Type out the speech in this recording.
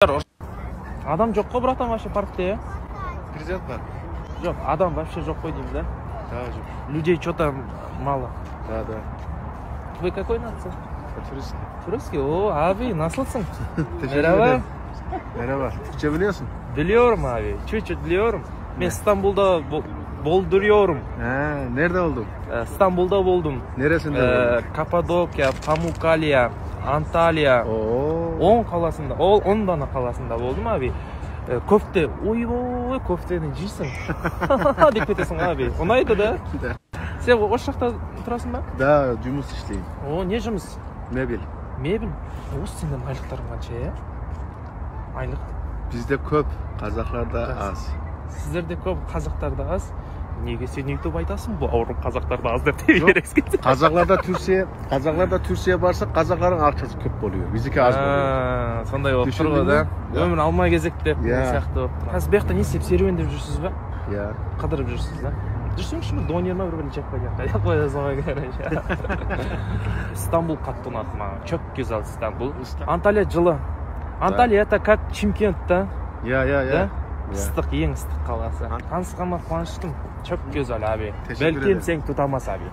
Adam жоқ қой братан вообще паркте, я? Президент бар. Жоқ, адам вообще жоқ қой деймін, да? Да, жоқ. Людей что-то мало. Да. Вы какой нация? Турist. Турецкий? О, abi, nasılsın? Teşekkür Merhaba. ederim. Merhaba. Türkçe biliyorsun? Biliyorum abi, çocuk biliyorum. Ben İstanbul'da bolduruyorum. Nerede oldun? İstanbul'da oldum. Neresinde oldun? Kapadokya, Pamukkale, Antalya. Oo. 10 қаласында, 10 дана қаласында болдum abi. Köfte, oy köfteni жейсің. Деп кетесің abi. Ұнайды да? Sen осы жақта тұрасың ба? Da, жұмыс işleyeyim. О, не жұмыс? Mebel. Мебель. Осы сенің айлықтарың қанша, ya? Айлық. Bizde köp, Kazaklarda az. Сіздерде көп, қазақтарда аз. Неге сен өйтіп айтасың? Bu ауырым қазақтарда az деп дей бересің. Kazaklarda Türkiye'ye barsak Kazakların akçası köp oluyor. Bizdeki az oluyor. Сондай болып тұр ғой, да? Өмір алма кезек деп сияқты болып тұр. Қазір бұяқта не істеп серуендеп жүрсіз ба? Ya. Қыдырып жүрсіз да? Жүрсеңізші бір донер ма бір жеп қоясың ғой. Стамбул қатты ұнады маған. Çok güzel İstanbul. Antalya жылы. Antalya это как Чимкент, да? Ya. Ыстық, ең ыстық қаласы. Танысқаныма қуаныштым. Çok güzel abi. Teşekkür Belki ederim. sen tutamaz abi.